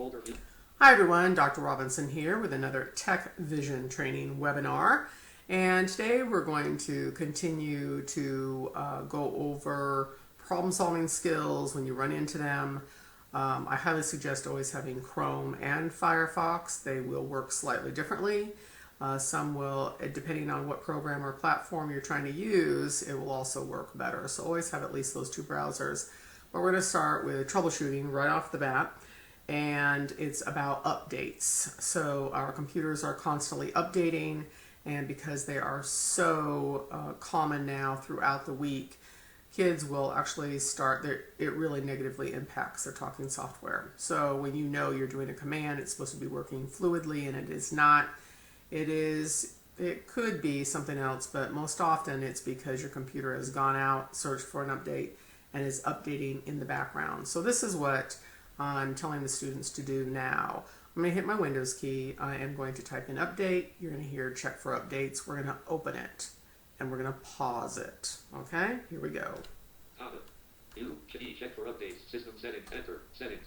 Folder view. Hi everyone, Dr. Robinson here with another Tech Vision training webinar. And today we're going to continue to go over problem solving skills when you run into them. I highly suggest always having Chrome and Firefox. They will work slightly differently. Some will, depending on what program or platform you're trying to use, it will also work better. So always have at least those two browsers. But we're going to start with troubleshooting right off the bat. And it's about updates. So our computers are constantly updating, and because they are so common now throughout the week, kids will actually start, it really negatively impacts their talking software. So when you know you're doing a command, it's supposed to be working fluidly, and it is not. It could be something else, but most often it's because your computer has gone out, searched for an update, and is updating in the background. So this is what I'm telling the students to do now. I'm going to hit my Windows key. I am going to type in update. You're going to hear check for updates. We're going to open it and we're going to pause it. Okay, here we go. Check for updates. System settings. Enter. Settings.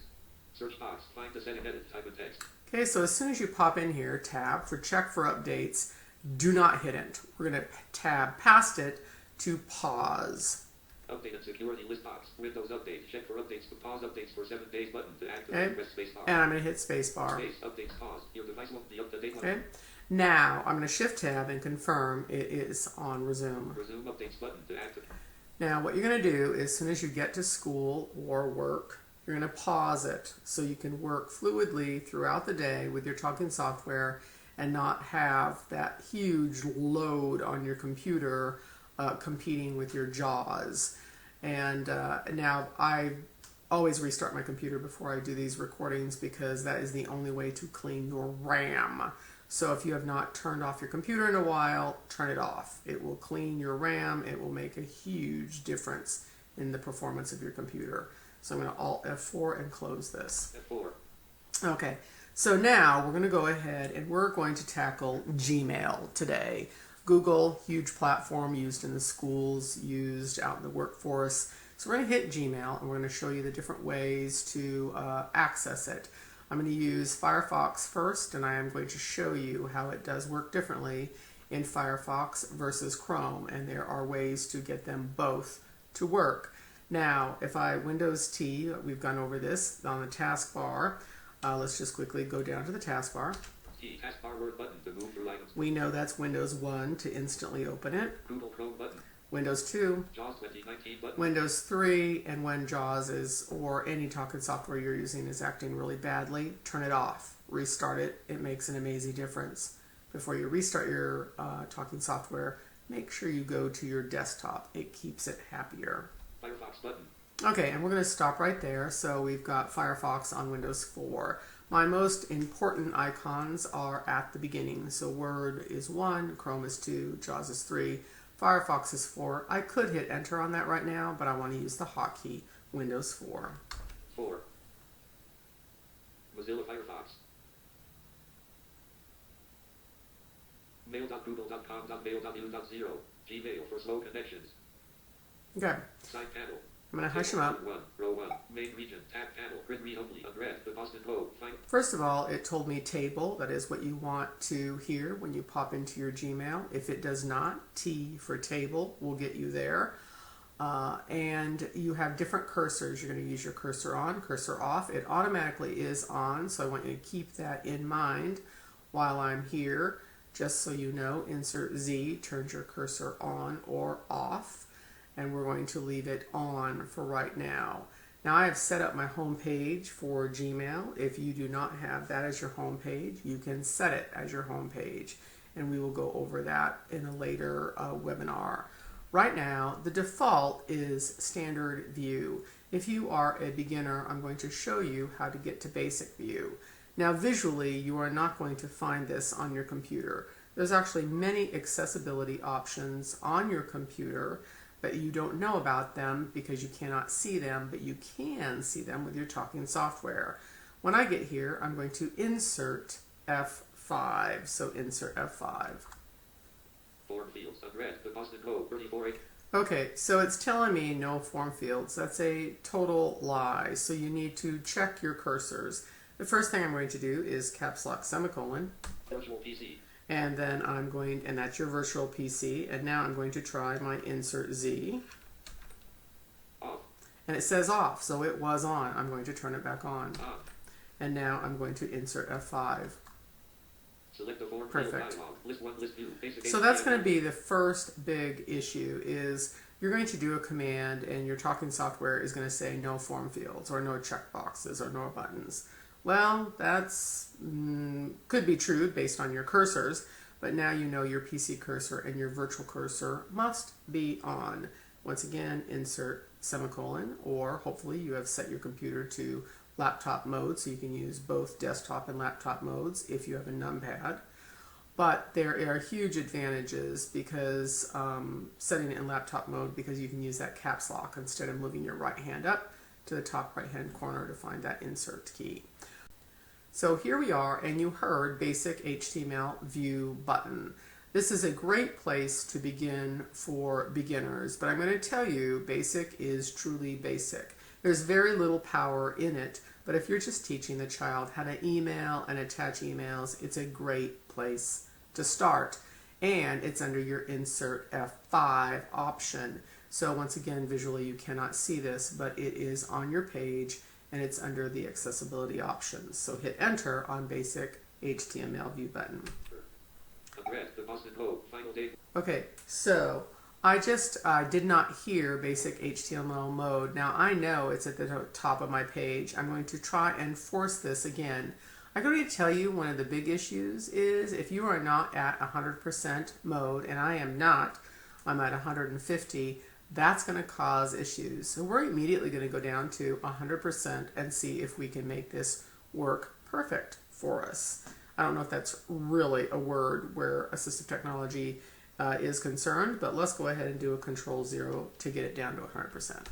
Search box. Find the setting. Edit. Type in text. Okay, so as soon as you pop in here, tab for check for updates. Do not hit it. We're going to tab past it to pause. Update and security list box. Windows update. Check for updates. To pause updates for 7 days button to activate. Press space bar. And I'm going to hit space bar. Space updates pause. Your device won't be up to date. Okay. Now I'm going to shift tab and confirm it is on resume. Resume updates button to activate. Now what you're going to do is as soon as you get to school or work, you're going to pause it so you can work fluidly throughout the day with your talking software and not have that huge load on your computer competing with your JAWS. And now I always restart my computer before I do these recordings because that is the only way to clean your RAM. So if you have not turned off your computer in a while, turn it off. It will clean your RAM. It will make a huge difference in the performance of your computer. So I'm going to Alt F4 and close this. F4. Okay, so now we're going to go ahead and we're going to tackle Gmail today. Google, huge platform used in the schools, used out in the workforce. So we're going to hit Gmail and we're going to show you the different ways to access it. I'm going to use Firefox first, and I am going to show you how it does work differently in Firefox versus Chrome, and there are ways to get them both to work. Now, if I Windows T, we've gone over this on the taskbar. Let's just quickly go down to the taskbar. Taskbar word button to move through items. We know that's Windows 1 to instantly open it. Google Chrome button. Windows 2. JAWS 2019 button. Windows 3, and when JAWS is, or any talking software you're using is acting really badly, turn it off. Restart it. It makes an amazing difference. Before you restart your talking software, make sure you go to your desktop. It keeps it happier. Firefox button. Okay, and we're going to stop right there. So we've got Firefox on Windows 4. My most important icons are at the beginning. So Word is 1, Chrome is 2, JAWS is 3, Firefox is 4. I could hit enter on that right now, but I want to use the hotkey, Windows 4. 4. Mozilla Firefox. Mail.google.com.mail.u.0. Gmail for slow connections. Okay. Side panel. I'm going to hush them up. 1, row 1, main region, tab panel, print read only, unread, the Boston Globe, find. First of all, it told me table. That is what you want to hear when you pop into your Gmail. If it does not, T for table will get you there. And you have different cursors. You're going to use your cursor on, cursor off. It automatically is on, so I want you to keep that in mind while I'm here. Just so you know, insert Z turns your cursor on or off. And we're going to leave it on for right now. Now I have set up my home page for Gmail. If you do not have that as your home page, you can set it as your home page, and we will go over that in a later webinar. Right now, the default is standard view. If you are a beginner, I'm going to show you how to get to basic view. Now visually, you are not going to find this on your computer. There's actually many accessibility options on your computer, but you don't know about them because you cannot see them, but you can see them with your talking software. When I get here, I'm going to insert F5. So insert F5. Form fields unread. The Boston Globe 34. Okay, so it's telling me no form fields. That's a total lie. So you need to check your cursors. The first thing I'm going to do is caps lock semicolon, Virtual PC. and then I'm going, and that's your virtual PC, and now I'm going to try my insert Z, Off. and it says off, so it was on. I'm going to turn it back on, On. and now I'm going to insert F5. Select the form. Perfect. Dialog. List 1, list 2. Basic So that's HTML. going to be the first big issue is you're going to do a command and your talking software is going to say no form fields or no checkboxes or no buttons. Well, that's could be true based on your cursors, but now you know your PC cursor and your virtual cursor must be on. Once again, insert semicolon, or hopefully you have set your computer to laptop mode so you can use both desktop and laptop modes if you have a numpad. But there are huge advantages because setting it in laptop mode, because you can use that caps lock instead of moving your right hand up to the top right hand corner to find that insert key. So here we are, and you heard basic HTML view button. This is a great place to begin for beginners, but I'm going to tell you basic is truly basic. There's very little power in it, but if you're just teaching the child how to email and attach emails, it's a great place to start. And it's under your insert F5 option. So once again, visually you cannot see this, but it is on your page and it's under the accessibility options. So hit enter on basic HTML view button. Address, the Boston Globe, final date. Okay, so I just did not hear basic HTML mode. Now I know it's at the top of my page. I'm going to try and force this again. I'm going to tell you one of the big issues is if you are not at 100% mode, and I am not, I'm at 150, that's going to cause issues. So we're immediately going to go down to 100% and see if we can make this work perfect for us. I don't know if that's really a word where assistive technology is concerned, but let's go ahead and do a Control-0 to get it down to 100%.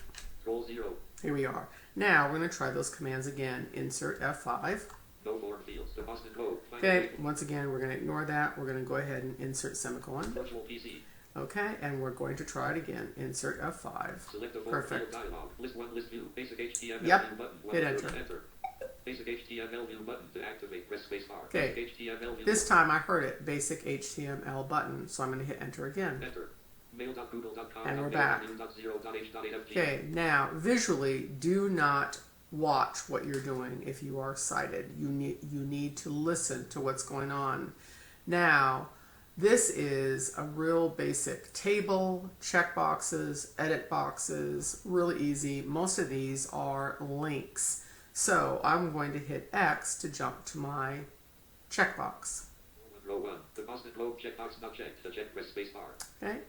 Control 0. Here we are. Now we're going to try those commands again. Insert F5. No form fields. The Boston Globe. Final Okay, date. once again, we're going to ignore that. We're going to go ahead and insert semicolon. Virtual PC. Okay, and we're going to try it again. Insert F5. Select the form Perfect. field dialog. List 1, list 2. Basic HTML Yep. view button. Hit Enter. enter. Basic HTML view button to activate. Press space bar. Okay. Basic HTML view This time I heard it, basic HTML button, so I'm going to hit enter again. Enter. Mail.google.com. And we're back. Okay, now visually, do not watch what you're doing if you are sighted. You need to listen to what's going on. Now, this is a real basic table, check boxes, edit boxes, really easy. Most of these are links. So I'm going to hit X to jump to my checkbox. Row 1. The Boston Globe checkbox not checked. To check, press space bar. Okay,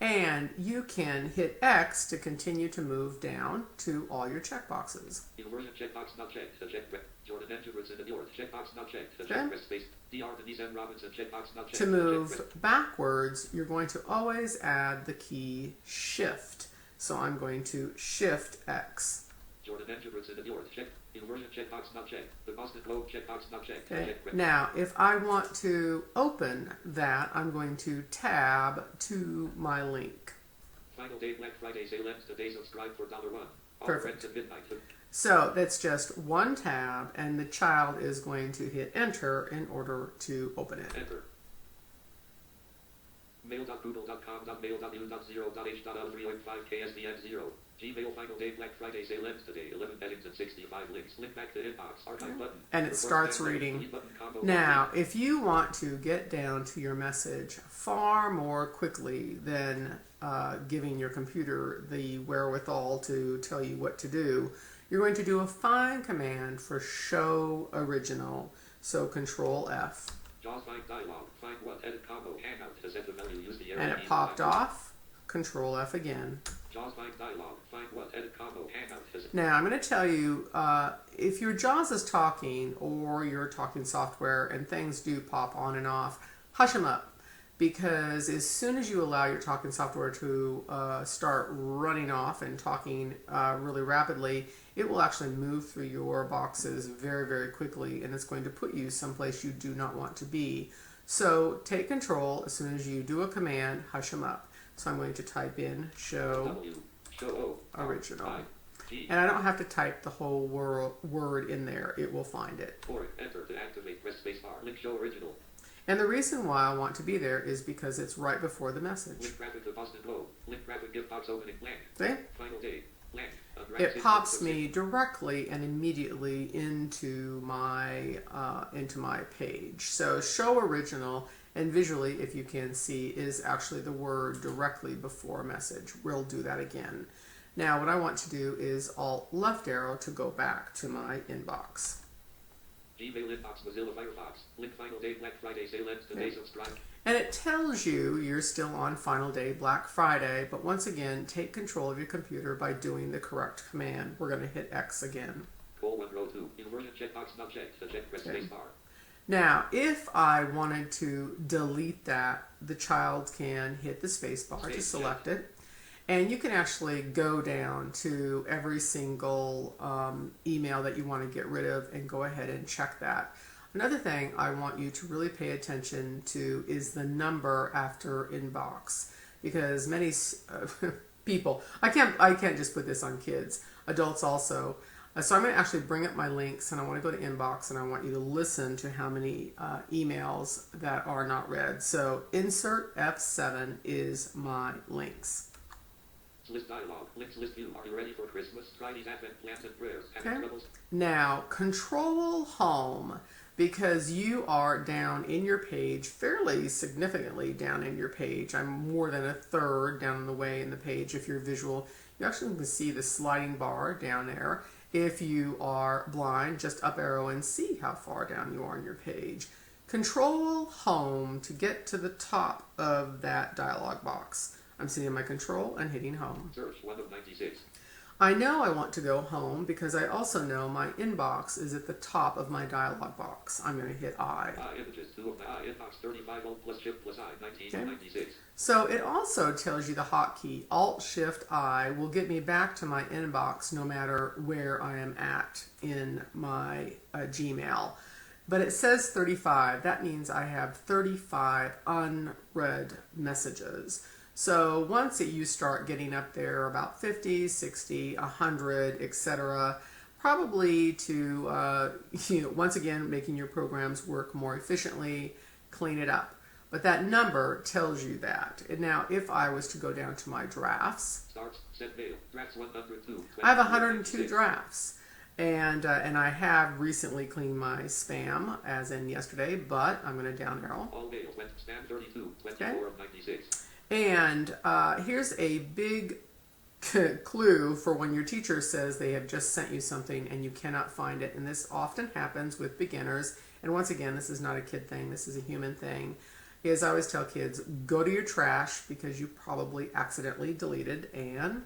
and you can hit X to continue to move down to all your checkboxes. Inversion checkbox not checked. To check, Jordan Edgeworth in the North. Checkbox not checked. To Okay. check, press space. DR Denise M. Robinson. Checkbox not checked. To check, move press- backwards, you're going to always add the key Shift. So I'm going to Shift X. Jordan Edgeworth in the North. Check. Inversion checkbox not checked. The Boston Globe checkbox not checked. To Okay. check, press- Now, if I want to open that, I'm going to tab to my link. Final day Black Friday sale ends today. Subscribe for $1. Perfect. Offer ends at midnight. So that's just one tab, and the child is going to hit enter in order to open it. Enter. Mail.google.com. Mail.u.0.h.l3.5ksdn0. Gmail final day Black Friday sale ends today. 11 headings and 65 links. Link back to inbox. Archive button. And it Reverse starts tab, reading. delete button, combo Now, if you want to get down to your message far more quickly than giving your computer the wherewithal to tell you what to do, you're going to do a find command for show original. So Control F. JAWS find dialog. Find what? Edit combo. Hangout. To set the value. Use the arrow And it key. popped Find- off. Control F again. JAWS find dialog. Find what? Edit combo. Hangout. To set- Now, I'm going to tell you, if your JAWS is talking or your talking software and things do pop on and off, hush them up. Because as soon as you allow your talking software to start running off and talking really rapidly, it will actually move through your boxes very, very quickly, and it's going to put you someplace you do not want to be. So take control. As soon as you do a command, hush them up. So I'm going to type in show W. Show O. R. original. I. G. And I don't have to type the whole word in there. It will find it. 4. Enter to activate. Press spacebar. Link show original. And the reason why I want to be there is because it's right before the message. Link graphic to Boston Globe. Link graphic gift box opening blank. See? Final day. Blank. It pops me directly and immediately into my page. So show original, and visually, if you can see, is actually the word directly before a message. We'll do that again. Now what I want to do is Alt left arrow to go back to my inbox. Gmail inbox, Mozilla Firefox. Link final day, Black Friday sale ends today. Subscribe. And it tells you you're still on final day, Black Friday, but once again, take control of your computer by doing the correct command. We're going to hit X again. Call 1 row 2. Inversion checkbox not checked. To check, press spacebar. Now, if I wanted to delete that, the child can hit the spacebar to select it. And you can actually go down to every single email that you want to get rid of and go ahead and check that. Another thing I want you to really pay attention to is the number after inbox, because many people, I can't just put this on kids, adults also. So I'm going to actually bring up my links, and I want to go to inbox, and I want you to listen to how many emails that are not read. So insert F7 is my links. List dialog. Links list view. Are you ready for Christmas? Try these Advent plans and prayers. Okay. Troubles? Now, control home, because you are down in your page, fairly significantly down in your page. I'm more than a third down the way in the page. If you're visual, you actually can see the sliding bar down there. If you are blind, just up arrow and see how far down you are in your page. Control home to get to the top of that dialog box. I'm sitting in my control and hitting home. Search 1 of 96. I know I want to go home because I also know my inbox is at the top of my dialog box. I'm going to hit I. Images 2 of the inbox 35 Alt plus Shift plus I 1996. So it also tells you the hotkey Alt Shift I will get me back to my inbox no matter where I am at in my Gmail. But it says 35. That means I have 35 unread messages. So once you start getting up there about 50, 60, 100, etc., probably to, once again, making your programs work more efficiently, clean it up. But that number tells you that. And now if I was to go down to my drafts, Starts, send mail, drafts 102. I have 102 drafts. And I have recently cleaned my spam, as in yesterday, but I'm going to down arrow. All mail went spam 32, 24 of 96. And here's a big clue for when your teacher says they have just sent you something and you cannot find it. And this often happens with beginners. And once again, this is not a kid thing. This is a human thing. Is I always tell kids, go to your trash because you probably accidentally deleted, and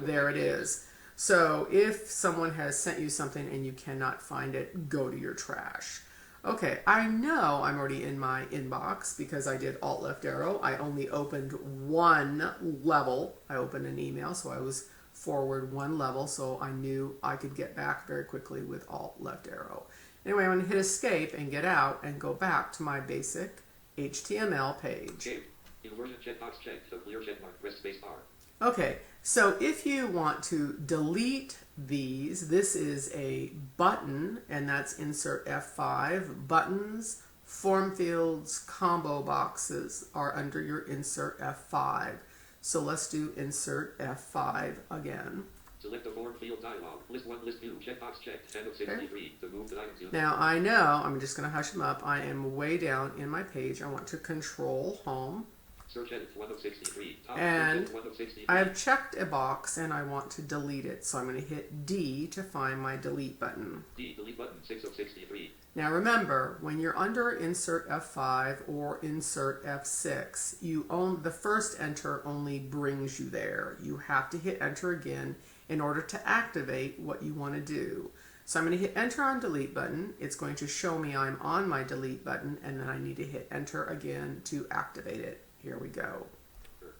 there it is. So if someone has sent you something and you cannot find it, go to your trash. Okay, I know I'm already in my inbox because I did Alt left arrow. I only opened one level. I opened an email, so I was forward one level, so I knew I could get back very quickly with Alt left arrow. Anyway, I'm going to hit escape and get out and go back to my basic HTML page. Escape. Inversion checkbox checked. The clear checkmark. Press spacebar. Okay, so if you want to delete these, this is a button, and that's insert F5. Buttons, form fields, combo boxes are under your insert F5. So let's do insert F5 again. Select a form field dialog. List 1, list 2. Checkbox checked. 10 of 63. To move the items you... Now I know, I'm just going to hush them up. I am way down in my page. I want to control home. Search edit 1 of 63. Top And 1 of 63. I have checked a box and I want to delete it. So I'm going to hit D to find my delete button. D. Delete button 6 of 63. Now remember, when you're under insert F5 or insert F6, you own the first enter only brings you there. You have to hit enter again in order to activate what you want to do. So I'm going to hit enter on delete button. It's going to show me I'm on my delete button, and then I need to hit enter again to activate it. Here we go.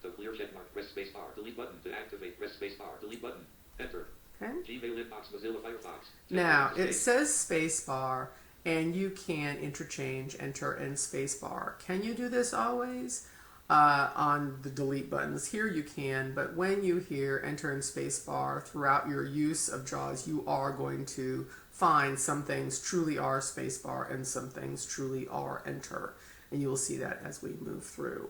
The clear checkmark. Press spacebar. Delete button to activate. Press spacebar. Delete button. Enter. Okay. Gmail inbox. Mozilla Firefox. Now it says spacebar, and you can interchange enter and spacebar. Can you do this always? on the delete buttons. Here you can, but when you hear enter and spacebar throughout your use of JAWS, you are going to find some things truly are spacebar and some things truly are enter. And you will see that as we move through.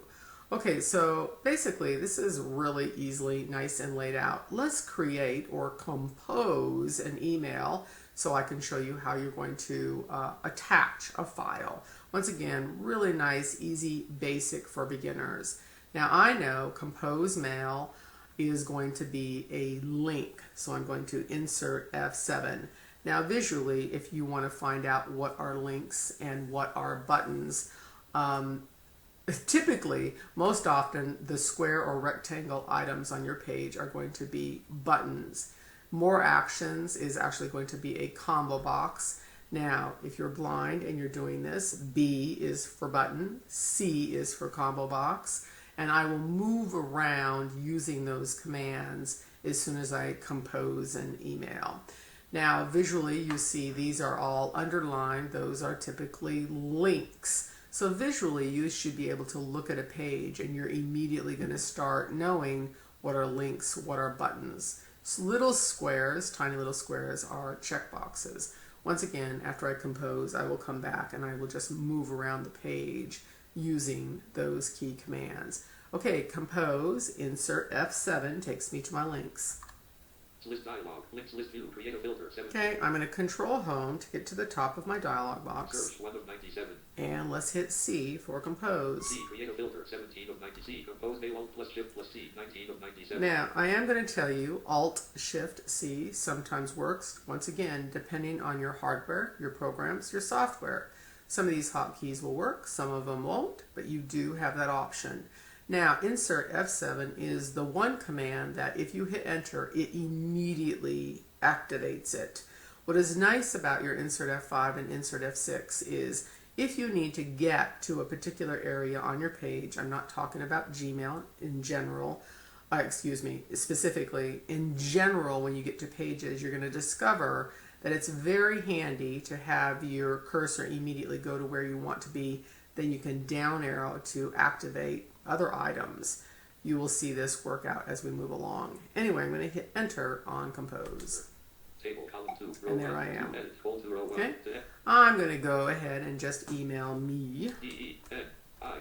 Okay, so basically this is really easily nice and laid out. Let's create or compose an email so I can show you how you're going to attach a file. Once again, really nice, easy, basic for beginners. Now I know compose mail is going to be a link, so I'm going to insert F7. Now visually, if you want to find out what are links and what are buttons, typically, most often, the square or rectangle items on your page are going to be buttons. More actions is actually going to be a combo box. Now, if you're blind and you're doing this, B is for button, C is for combo box, and I will move around using those commands as soon as I compose an email. Now, visually, you see these are all underlined. Those are typically links. So visually, you should be able to look at a page and you're immediately going to start knowing what are links, what are buttons. So little squares, tiny little squares, are checkboxes. Once again, after I compose, I will come back and I will just move around the page using those key commands. Okay, compose, insert F7 takes me to my links. List dialog, links list view, create a filter, 7. Okay, I'm going to control home to get to the top of my dialog box. Search 1 of 97. And let's hit C for compose. C, create a filter, 17 of 90. C, compose mail, Alt plus Shift plus C, 19 of 97. Now, I am going to tell you Alt Shift C sometimes works, once again, depending on your hardware, your programs, your software. Some of these hotkeys will work, some of them won't, but you do have that option. Now, insert F7 is the one command that if you hit enter, it immediately activates it. What is nice about your insert F5 and insert F6 is if you need to get to a particular area on your page, I'm not talking about Gmail in general, specifically, in general, when you get to pages, you're going to discover that it's very handy to have your cursor immediately go to where you want to be. Then you can down arrow to activate other items. You will see this work out as we move along. Anyway, I'm going to hit enter on compose. Table, column 2, row And there 1, I am. edit, roll 2, row 1, Okay. to I'm going to go ahead and just email me. D-E-N-I.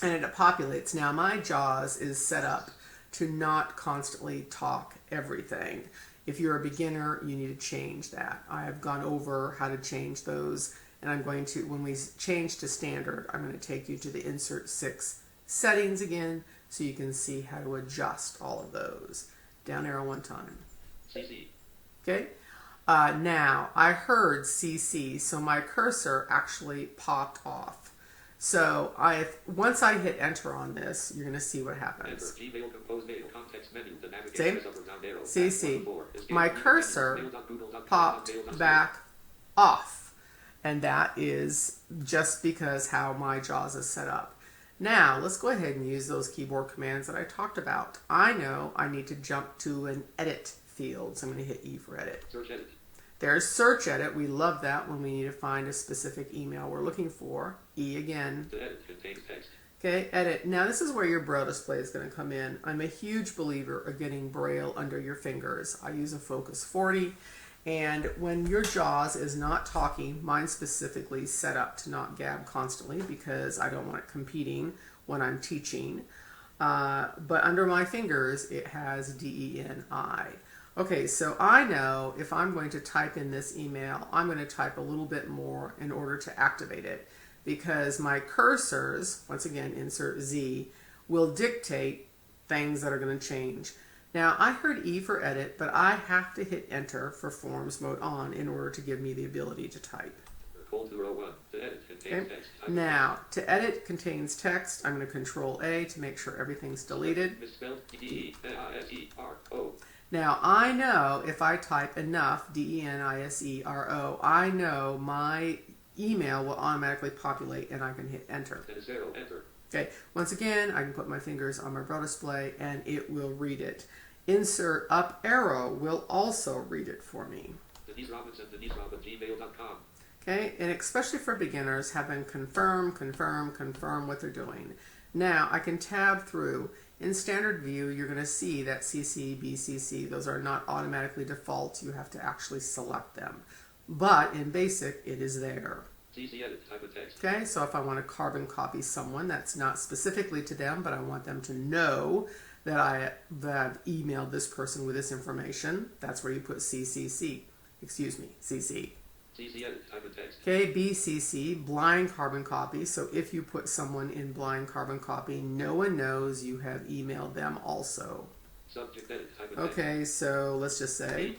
And it populates. Now my JAWS is set up to not constantly talk everything. If you're a beginner, you need to change that. I have gone over how to change those, and I'm going to, when we change to standard, I'm going to take you to the insert 6 settings again so you can see how to adjust all of those. Down arrow one time. CC. Okay. Now I heard CC, so my cursor actually popped off. So once I hit enter on this, you're going to see what happens. Enter, Gmail, compose mail, context menu, to navigate, See? press up or down arrow, CC. back 1 of 4, escape, My mail, cursor mail.google.com, popped mail.com. back off. And that is just because how my JAWS is set up. Now, let's go ahead and use those keyboard commands that I talked about. I know I need to jump to an edit field, so I'm going to hit E for edit. Search edit. There's search edit. We love that when we need to find a specific email we're looking for. E again. To edit contains text. Okay, edit. Now this is where your Braille display is going to come in. I'm a huge believer of getting Braille under your fingers. I use a Focus 40. And when your JAWS is not talking, mine specifically set up to not gab constantly because I don't want it competing when I'm teaching. But under my fingers, it has D-E-N-I. Okay, so I know if I'm going to type in this email, I'm going to type a little bit more in order to activate it because my cursors, once again, insert Z, will dictate things that are going to change. Now, I heard E for edit, but I have to hit enter for forms mode on in order to give me the ability to type. Roll to row 1, to edit contains text. Type Now, to edit contains text, I'm going to control A to make sure everything's deleted. misspelled, D-E-N-I-S-E-R-O. Now, I know if I type enough, D-E-N-I-S-E-R-O, I know my email will automatically populate and I can hit enter. Then 0, enter. Okay, once again, I can put my fingers on my Braille display and it will read it. Insert up arrow will also read it for me. Denise Robinson, DeniseRob@gmail.com. Okay, and especially for beginners, have them confirm what they're doing. Now I can tab through. In standard view, you're going to see that CC, BCC, those are not automatically default. You have to actually select them. But in basic, it is there. CC edit, type of text. Okay, so if I want to carbon copy someone, that's not specifically to them, but I want them to know that I've emailed this person with this information, that's where you put CC. CC edit, type of text. Okay, BCC, blind carbon copy. So if you put someone in blind carbon copy, no one knows you have emailed them also. Subject edit, type of text. Okay, so let's just say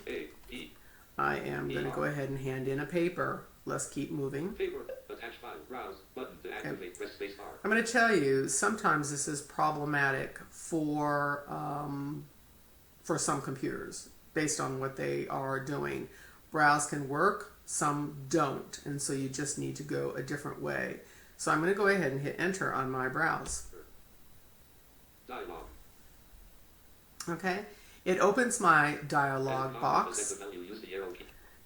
I am going to go ahead and hand in a paper. Let's keep moving. Paper, attach file, browse, button to activate, press space bar. I'm going to tell you, sometimes this is problematic for some computers based on what they are doing. Browse can work, some don't, and so you just need to go a different way. So I'm going to go ahead and hit enter on my browse. Dialog. Okay, it opens my dialog box.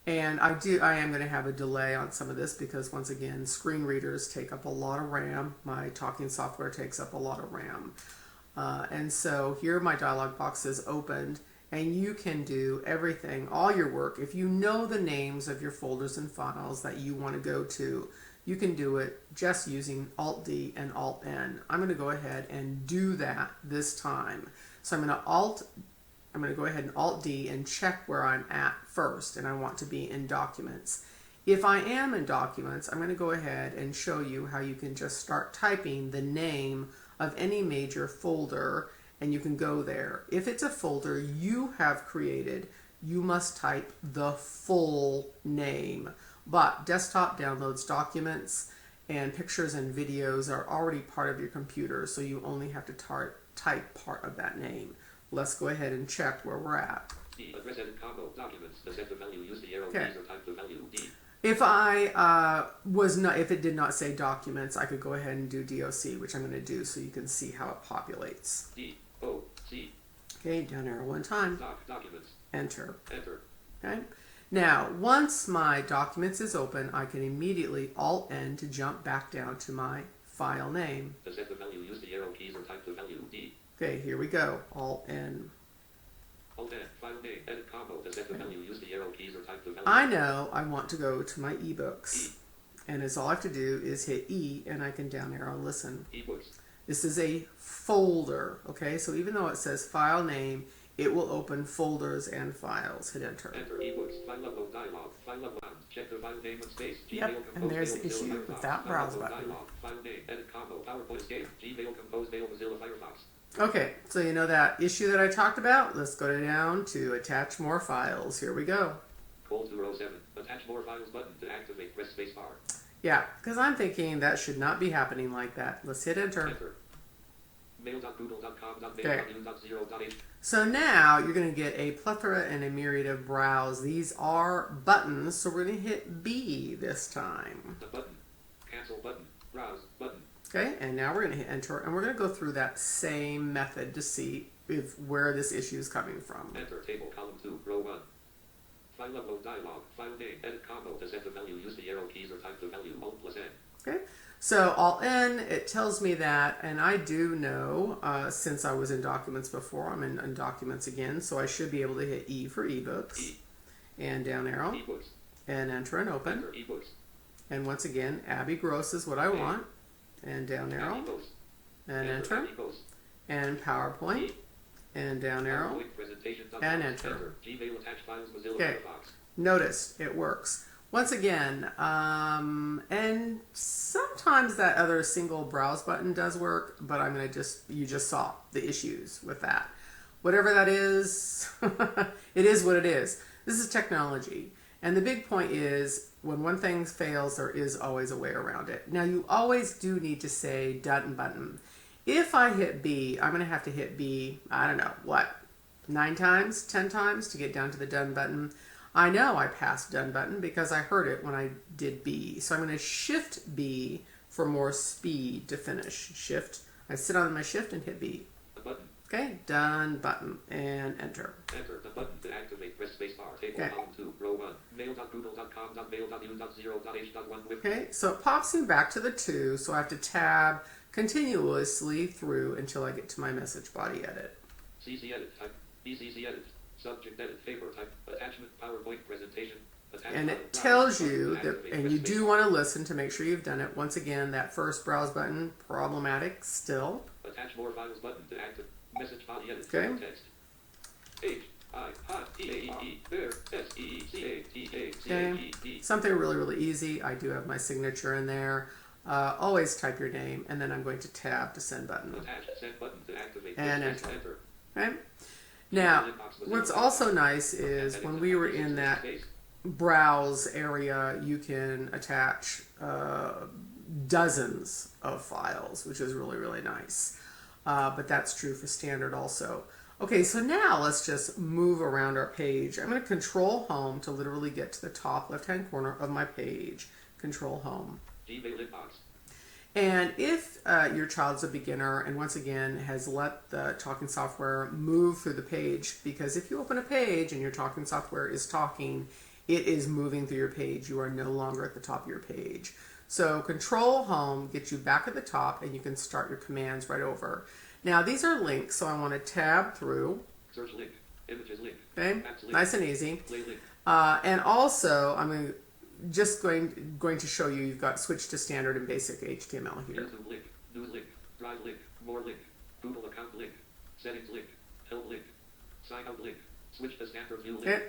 And I am going to have a delay on some of this because, once again, screen readers take up a lot of RAM. My talking software takes up a lot of RAM. And so here my dialog box is opened, and you can do everything, all your work. If you know the names of your folders and files that you want to go to, you can do it just using Alt-D and Alt-N. I'm going to go ahead and do that this time. So I'm going to go ahead and Alt-D and check where I'm at first, and I want to be in Documents. If I am in Documents, I'm going to go ahead and show you how you can just start typing the name of any major folder, and you can go there. If it's a folder you have created, you must type the full name. But desktop downloads documents, and pictures and videos are already part of your computer, so you only have to type part of that name. Let's go ahead and check where we're at. Address edit combo documents. To set the value, use the arrow keys or type the value. D. If if it did not say documents, I could go ahead and do DOC, which I'm going to do so you can see how it populates. D-O-C. Okay, down arrow one time. Documents. Enter. Enter. Okay. Now, once my documents is open, I can immediately Alt-N to jump back down to my file name. To set the value, use the arrow keys or type the value. D. Okay, here we go. Alt-N. Alt-N. File name. Edit combo. To set the value, use the arrow keys or type the value. I know I want to go to my ebooks. And all I have to do is hit E, and I can down arrow listen. Ebooks. This is a folder, okay? So even though it says file name, it will open folders and files. Hit enter. Enter ebooks. File upload dialog. File upload. Check the file name and space. Yep, and there's the issue with that browse button. Dialog. File name. Edit combo. PowerPoint escape. Gmail compose mail Mozilla Firefox. Okay, so you know that issue that I talked about? Let's go down to attach more files. Here we go. Call 207. Attach more files button to activate. Press space bar. Yeah, because I'm thinking that should not be happening like that. Let's hit enter. Enter. Mail.google.com.mail.0.h. So now you're going to get a plethora and a myriad of browse. These are buttons, so we're going to hit B this time. The button. Cancel button. Browse button. Okay, and now we're going to hit enter, and we're going to go through that same method to see where this issue is coming from. Enter table column 2 row 1. File upload dialog. File name. Edit combo. To set the value, use the arrow keys or type the value. Alt+N. Okay, so Alt-N, it tells me that, and I do know, since I was in Documents before, I'm in Documents again, so I should be able to hit E for eBooks, and down arrow, eBooks. and enter and open. Enter eBooks. And once again, Abby Gross is what I want, and down arrow, and enter, and PowerPoint, and down arrow, and enter. Okay, notice it works. Once again, and sometimes that other single browse button does work, but I'm going to you just saw the issues with that. Whatever that is, it is what it is. This is technology. And the big point is, when one thing fails, there is always a way around it. Now, you always do need to say done button. If I hit B, I'm going to have to hit B, I don't know, what, 9 times, 10 times to get down to the done button. I know I passed done button because I heard it when I did B. So I'm going to shift B for more speed to finish. Shift. I sit on my shift and hit B. The button. Okay, done button and enter. Enter the button to activate. Press space bar. Table column 2 row 1. Mail.google.com.mail.u.0.h.1 with. Okay, so it pops me back to the 2, so I have to tab continuously through until I get to my message body edit. CC edit type. BCC edit. Subject edit. Favor type. Attachment. PowerPoint presentation. And it tells you that, and you do want to listen to make sure you've done it. Once again, that first browse button, problematic still. Attach more files button to active. Message body edit. Okay. Text. H I T A E there S E C A T A C A Okay. E D. Something really, really easy. I do have my signature in there. Always type your name, and then I'm going to tab to send button. Attach send button to activate. And Enter. enter. Okay. Now, what's also nice is when we were in that browse area, you can attach dozens of files, which is really, really nice. But that's true for standard also. Okay, so now let's just move around our page. I'm going to control home to literally get to the top left-hand corner of my page. Control home. Gmail inbox. And if your child's a beginner and once again has let the talking software move through the page, because if you open a page and your talking software is talking, it is moving through your page. You are no longer at the top of your page. So control home gets you back at the top and you can start your commands right over. Now these are links, so I want to tab through. Search link. Images link. Okay, Apps link. nice and easy. Play link. And also I'm just going to show you you've got switch to standard and basic HTML here. YouTube link. News link. Drive link. More link. Google account link. Settings link. Help link. Sign out link. Switch to standard view link. Okay.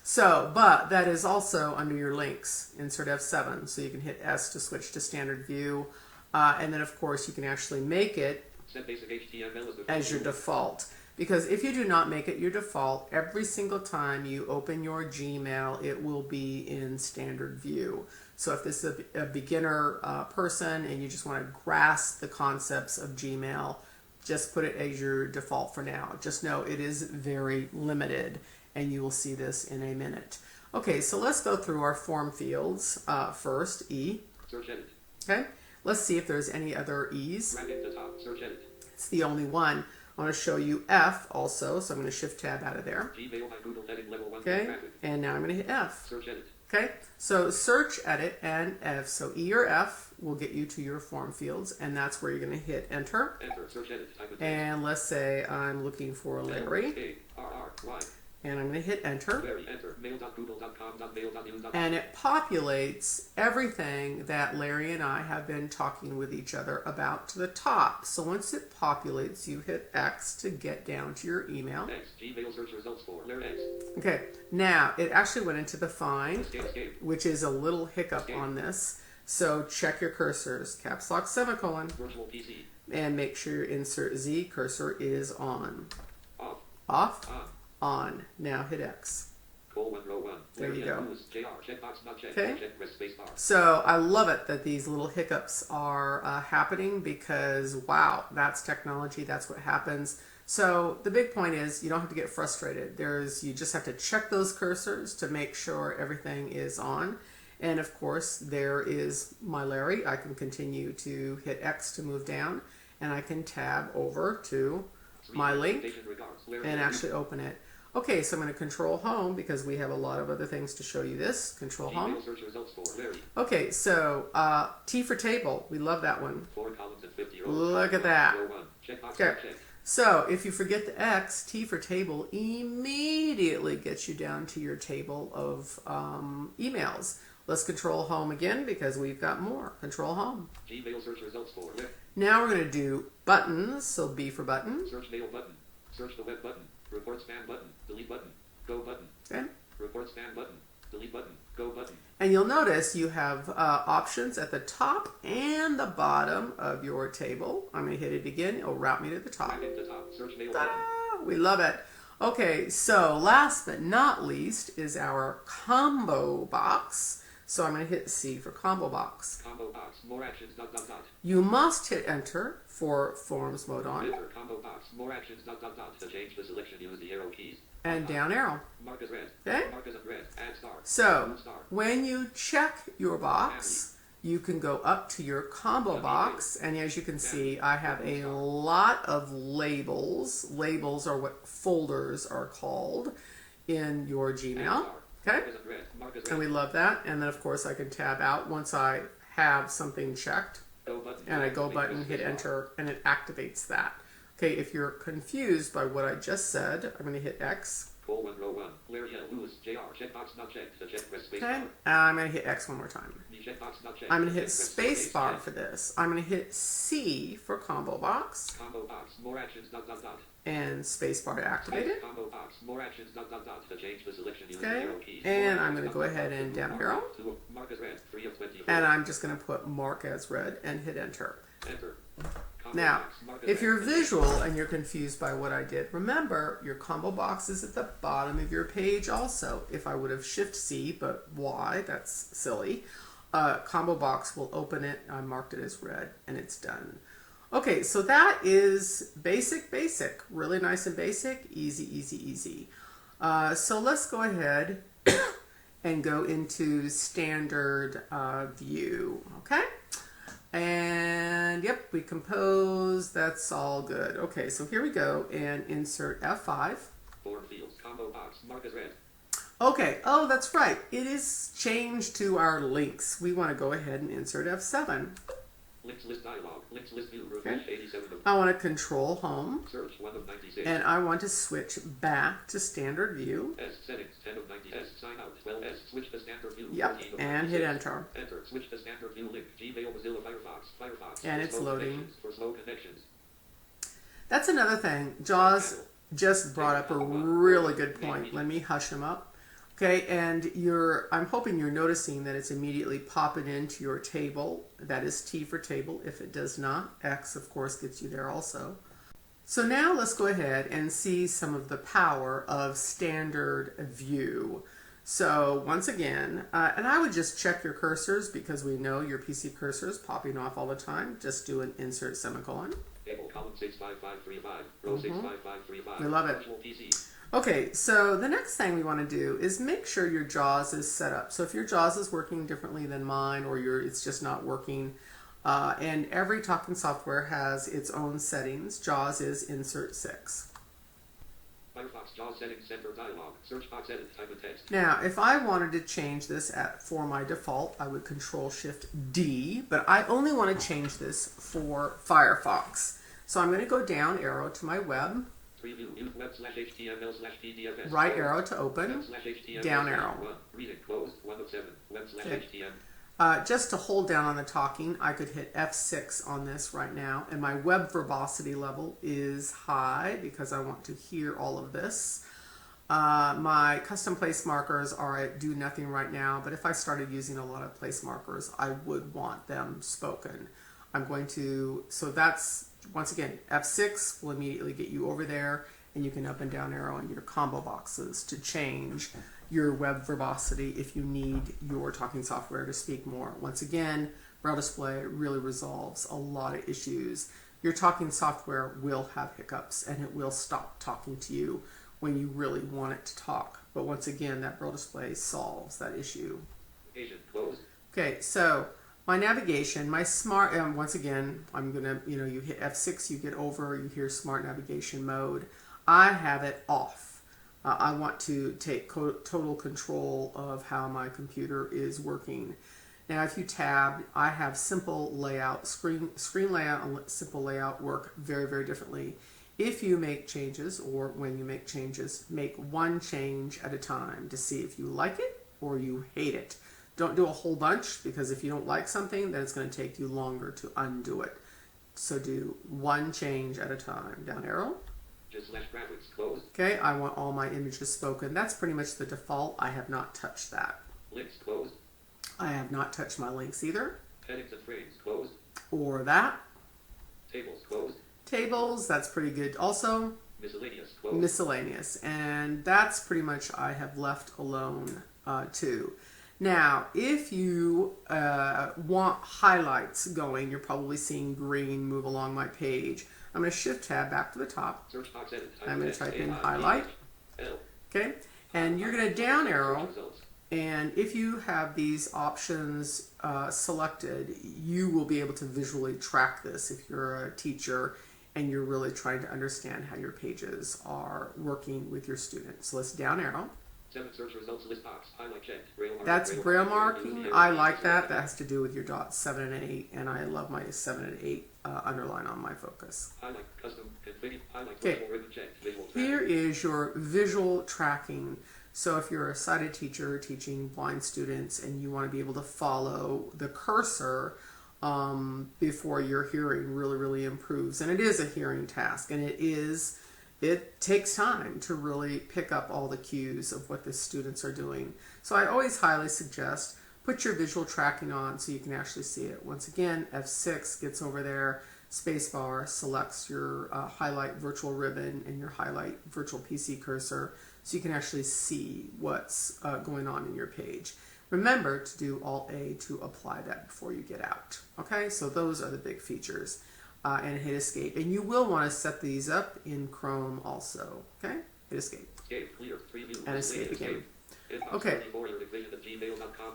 So, but that is also under your links. Insert F7, so you can hit S to switch to standard view. And then, of course, you can actually make it Set basic HTML as your default. Because if you do not make it your default, every single time you open your Gmail, it will be in standard view. So if this is a beginner person and you just want to grasp the concepts of Gmail, just put it as your default for now. Just know it is very limited, and you will see this in a minute. Okay, so let's go through our form fields. First, E. Search edit. Okay, let's see if there's any other E's. Drag it to top. Search edit. It's the only one. I want to show you F also, so I'm going to shift tab out of there. Gmail by Google heading level 1. Okay, Graphic. and now I'm going to hit F. Search edit. Okay, so search, edit, and F. So E or F will get you to your form fields, and that's where you're going to hit enter. Enter. Search edit. Type of text. And let's say I'm looking for Larry, Larry. and I'm going to hit enter. Larry. Enter. Mail.google.com.mail.news. And it populates everything that Larry and I have been talking with each other about to the top. So once it populates, you hit X to get down to your email. X. Gmail search results for Larry X. Okay, now it actually went into the find, Escape. which is a little hiccup on this. So check your cursors, caps lock, semicolon, Virtual PC. and make sure your insert Z cursor is on. Off. Off, On. on. Now hit X. Colon row 1. There you go. News. JR. Checkbox not checked. Okay. Check press space bar. So I love it that these little hiccups are happening because, wow, that's technology. That's what happens. So the big point is you don't have to get frustrated. You just have to check those cursors to make sure everything is on. And of course, there is my Larry. I can continue to hit X to move down, and I can tab over to my link and actually open it. Okay, so I'm going to control home because we have a lot of other things to show you this. Control home. Search results for Larry. Okay, so T for table. We love that one. 4 columns and 50 rows. Look at that. Row 1. Checkbox Okay. not checked. So if you forget the X, T for table immediately gets you down to your table of emails. Let's control home again because we've got more. Control home. Gmail search results for Larry. Now we're going to do buttons. So B for button. Search mail button. Search the web button. Report spam button. Delete button. Go button. Okay. Report spam button. Delete button. Go button. And you'll notice you have options at the top and the bottom of your table. I'm going to hit it again. It'll route me to the top. Back at the top. Search mail button. Ta-da! We love it. Okay, so last but not least is our combo box. So I'm going to hit C for combo box. Combo box. More actions. ... You must hit enter for forms mode on Enter. Combo box. More actions. ... To change the selection, use the arrow keys. and down arrow. Mark as red. Okay? Mark as red. Add star. So Remove star. when you check your box, you can go up to your combo box, and as you can see, I have a lot of labels. Labels are what folders are called in your Gmail. Okay? Mark as red. Mark as red. And we love that. And then, of course, I can tab out once I have something checked. Go button. and I go button, hit enter, and it activates that. Okay, if you're confused by what I just said, I'm going to hit X. Row 1. Clear yellow. Lose. JR. Checkbox not checked. To check, press space Okay, bar. and I'm going to hit X one more time. The checkbox not checked. I'm going to To hit check, press space bar F. for this. I'm going to hit C for combo box, Combo box. More actions. Dot. and space bar to activate it. Combo box. More actions. Dot. To change the selection. Use Okay, arrow keys. and More I'm going to actions, go ahead and down arrow, to mark as red. 3 of 24. and I'm just going to put mark as red and hit enter. Enter. Combo Now, box, mark as if you're red. visual and you're confused by what I did, remember your combo box is at the bottom of your page also. If I would have Shift C, but why? That's silly. Combo box will open it. I marked it as red and it's done. Okay, so that is basic. Really nice and basic. Easy. So let's go ahead and go into standard view. Okay? And yep, we compose. That's all good. Okay, so here we go and insert F5. Form fields. Combo box. Mark as red. Okay, oh, that's right. It is changed to our links. We want to go ahead and insert F7. Links list dialog. Links list view. Refresh 87 of. I want to control home. Search 1 of 96. And I want to switch back to standard view. S settings 10 of 90. S sign out 12. S switch to standard view. Yep, 14 of and hit 96. enter. Enter. Switch to standard view link. Gmail, Mozilla, Firefox. And For it's slow loading. connections. For slow connections. That's another thing. Jaws just brought up a really good point. Let me hush him up. Okay, and I'm hoping you're noticing that it's immediately popping into your table. That is T for table. If it does not, X, of course, gets you there also. So now let's go ahead and see some of the power of standard view. So once again, and I would just check your cursors because we know your PC cursor is popping off all the time. Just do an insert semicolon. Table column 65535. Row 65535. We love it. Virtual PC. Okay, so the next thing we want to do is make sure your JAWS is set up. So if your JAWS is working differently than mine or it's just not working, and every talking software has its own settings, JAWS is insert 6. Firefox JAWS settings center dialog. Search box edit type of text. Now, if I wanted to change this for my default, I would Control-Shift-D, but I only want to change this for Firefox. So I'm going to go down arrow to my web. Preview web/html/pdfs. Right arrow to open, down arrow. Reading closed 1 of 7. Web/html. Just to hold down on the talking, I could hit F6 on this right now, and my web verbosity level is high because I want to hear all of this. My custom place markers are at do nothing right now, but if I started using a lot of place markers, I would want them spoken. So that's, once again, F6 will immediately get you over there, and you can up and down arrow in your combo boxes to change your web verbosity if you need your talking software to speak more. Once again, Braille Display really resolves a lot of issues. Your talking software will have hiccups, and it will stop talking to you when you really want it to talk. But once again, that Braille Display solves that issue. Agent closed. Okay, so my navigation, my smart, once again, I'm gonna, you hit F6, you get over, you hear smart navigation mode. I have it off. I want to take total control of how my computer is working. Now, if you tab, I have simple layout, screen layout and simple layout work very, very differently. If you make changes, or when you make changes, make one change at a time to see if you like it or you hate it. Don't do a whole bunch, because if you don't like something, then it's going to take you longer to undo it. So do one change at a time. Down arrow. Just/graphics closed. Okay, I want all my images spoken. That's pretty much the default. I have not touched that. Links closed. I have not touched my links either. Headings and frames closed. Or that. Tables closed. Tables, that's pretty good also. Miscellaneous closed. Miscellaneous. And that's pretty much I have left alone too. Now, if you want highlights going, you're probably seeing green move along my page. I'm going to Shift Tab back to the top. Search box edit. I'm going to type in highlight. Okay, and you're going to down arrow. And if you have these options selected, you will be able to visually track this if you're a teacher and you're really trying to understand how your pages are working with your students. So let's down arrow. 7 search results list box. Highlight checked. Braille marking. That's braille marking. Use the I arrow like keys that. to That has to do with your dots 7 and 8, and I love my 7 and 8 underline on my focus. Highlight custom config. Highlight Okay. virtual ribbon checked. Visual Here tracking. is your visual tracking. So if you're a sighted teacher teaching blind students and you want to be able to follow the cursor before your hearing really improves, and it is a hearing task, and it takes time to really pick up all the cues of what the students are doing. So I always highly suggest put your visual tracking on so you can actually see it. Once again, F6 gets over there, spacebar selects your highlight virtual ribbon and your highlight virtual PC cursor so you can actually see what's going on in your page. Remember to do Alt-A to apply that before you get out. Okay, so those are the big features. And hit escape. And you will want to set these up in Chrome also. Okay, hit escape. Escape. Clear. Preview. And escape again. Inbox Okay. 34, your division at gmail.com.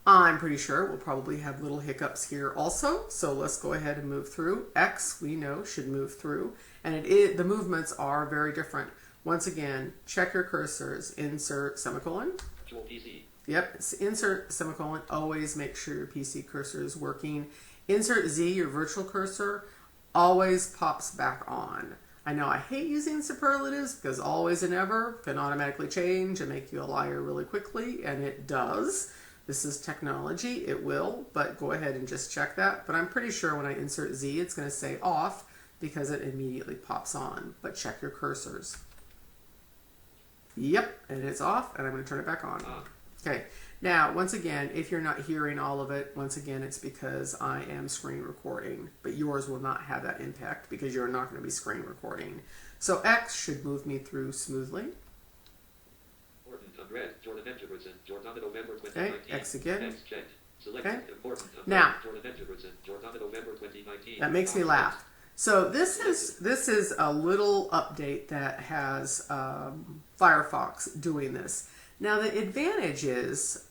I'm pretty sure we'll probably have little hiccups here also. So let's go ahead and move through. X, we know, should move through. And the movements are very different. Once again, check your cursors. Insert semicolon. Virtual PC. Yep, insert semicolon. Always make sure your PC cursor is working. Insert Z, your virtual cursor, always pops back on. I know I hate using superlatives because always and ever can automatically change and make you a liar really quickly, and it does. This is technology, it will, but go ahead and just check that. But I'm pretty sure when I insert Z, it's going to say off because it immediately pops on. But check your cursors. Yep, and it's off, and I'm going to turn it back on. Okay, now, once again, if you're not hearing all of it, once again, it's because I am screen recording, but yours will not have that impact because you're not going to be screen recording. So X should move me through smoothly. Important unread. Jordan Edgerton. Jordan November 2019. Okay, X again. X checked. Select Okay. important unread. Now, Jordan Edgerton. Jordan November 2019. that makes me laugh. So this is a little update that has Firefox doing this. Now the advantage is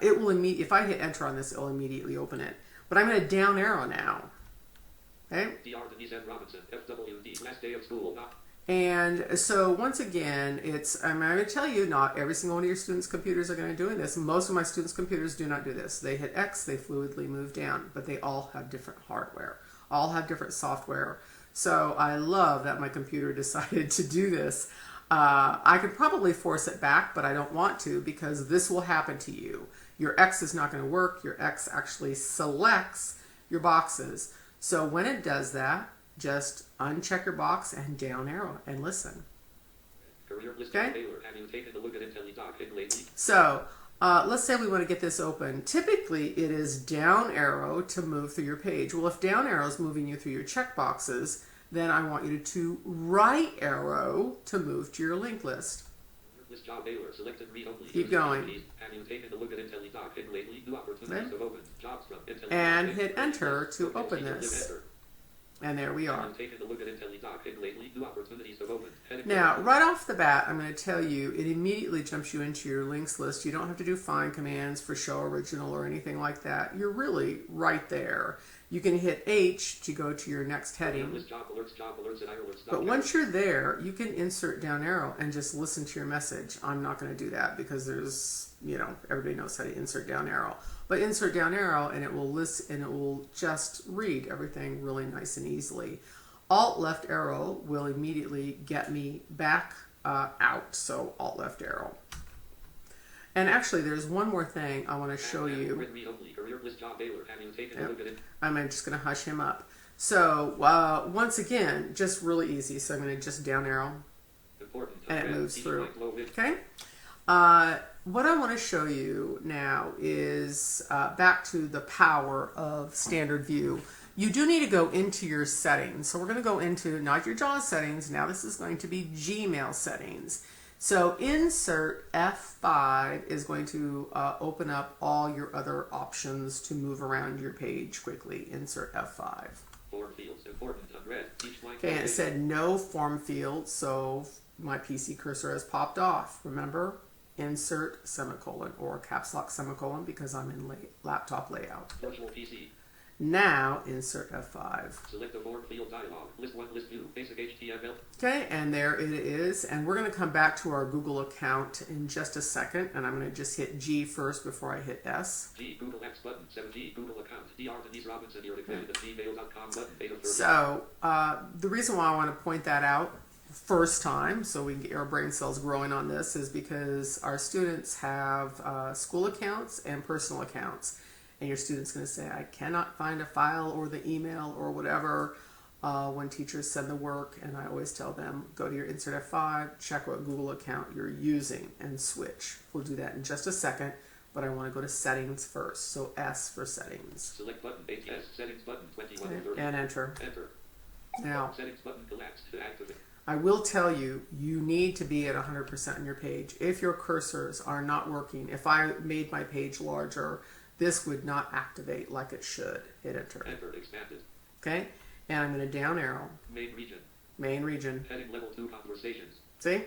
it will immediately, if I hit enter on this, it will immediately open it. But I'm going to down arrow now. Okay. Dr. Denise N. Robinson. FWD. Last day of school. And so once again, I'm going to tell you, not every single one of your students' computers are going to do this. Most of my students' computers do not do this. They hit X, they fluidly move down, but they all have different hardware, all have different software. So I love that my computer decided to do this. I could probably force it back, but I don't want to because this will happen to you. Your X is not going to work. Your X actually selects your boxes. So when it does that, just uncheck your box and down arrow and listen. Career list. Okay. Taylor. Have you taken a look at IntelliDoc lately? So let's say we want to get this open. Typically, it is down arrow to move through your page. Well, if down arrow is moving you through your check boxes, then I want you to right arrow to move to your link list. List job Baylor. Selected read only. Keep going. Have you taken a look at IntelliDoc lately? New opportunities have opened. Jobs from IntelliDoc. And hit enter to open this. And there we are. Have you taken a look at IntelliDoc lately? New opportunities have opened. Now, right off the bat, I'm going to tell you, it immediately jumps you into your links list. You don't have to do find commands for show original or anything like that. You're really right there. You can hit H to go to your next heading. But once you're there, you can insert down arrow and just listen to your message. I'm not going to do that because there's, everybody knows how to insert down arrow. But insert down arrow and it will list and it will just read everything really nice and easily. Alt left arrow will immediately get me back out. So Alt left arrow. And actually, there's one more thing I want to show you. I'm just going to hush him up. So once again, just really easy. So I'm going to just down arrow, and it moves through. Okay. What I want to show you now is back to the power of standard view. You do need to go into your settings. So we're going to go into not your JAWS settings. Now this is going to be Gmail settings. So insert F5 is going to open up all your other options to move around your page quickly. Insert F5. Form fields important unread. Okay, and it said no form field, so my PC cursor has popped off. Remember, insert semicolon or caps lock semicolon because I'm in laptop layout. Virtual PC. Now insert F5. Select the form field dialog. List 1, list view. Basic HTML. Okay, and there it is. And we're going to come back to our Google account in just a second. And I'm going to just hit G first before I hit S. G, Google Apps button. 7G, Google account. DR Denise Robinson, you're accepted at gmail.com button. Data 30. So the reason why I want to point that out first time, so we can get our brain cells growing on this, is because our students have school accounts and personal accounts. And your student's going to say, I cannot find a file or the email or whatever when teachers send the work. And I always tell them, go to your insert F5, check what Google account you're using, and switch. We'll do that in just a second, but I want to go to settings first. So S for settings. Select button, ATS, settings button, 21 of 30. And enter. Enter. Now, Settings button collapsed to activate. I will tell you, you need to be at 100% on your page. If your cursors are not working, if I made my page larger, this would not activate like it should. Hit enter. Enter, expanded. Okay, and I'm going to down arrow. Main region. Main region. Heading level 2 conversations. See?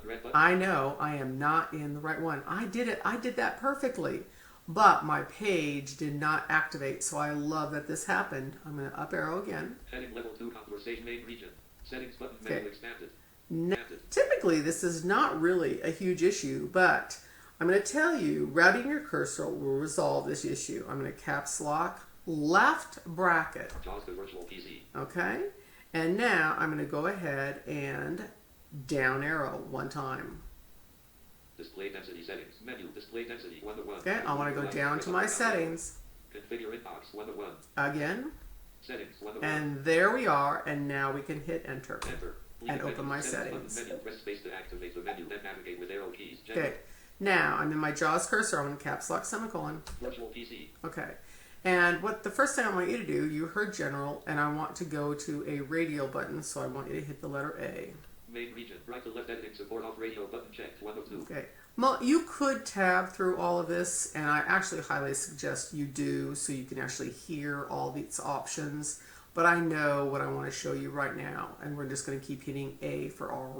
Red button. I know I am not in the right one. I did it. I did that perfectly. But my page did not activate, so I love that this happened. I'm going to up arrow again. Heading level 2 conversation, main region. Settings button, Okay. menu expanded. Now, Expanded. typically, this is not really a huge issue, but I'm going to tell you, routing your cursor will resolve this issue. I'm going to caps lock left bracket. JAWS the virtual PC. Okay? And now I'm going to go ahead and down arrow one time. Display density settings. Menu. Display density 1 to 1. Okay, I want to go down to my settings Configure inbox 1 to 1. again. Settings 1 to 1. And there we are, and now we can hit enter. Enter. And Leave open menu. my Settings settings. button, menu. Press space to activate the menu. Then navigate with arrow keys. Okay, now I'm in my JAWS cursor. I'm going to caps lock semicolon. Virtual PC. Okay, and what the first thing I want you to do, you heard general, and I want to go to a radio button, so I want you to hit the letter A. Main region. Right to left editing support off radio button checked 1 of 2. Okay, well, you could tab through all of this, and I actually highly suggest you do, so you can actually hear all these options. But I know what I want to show you right now, and we're just going to keep hitting A for all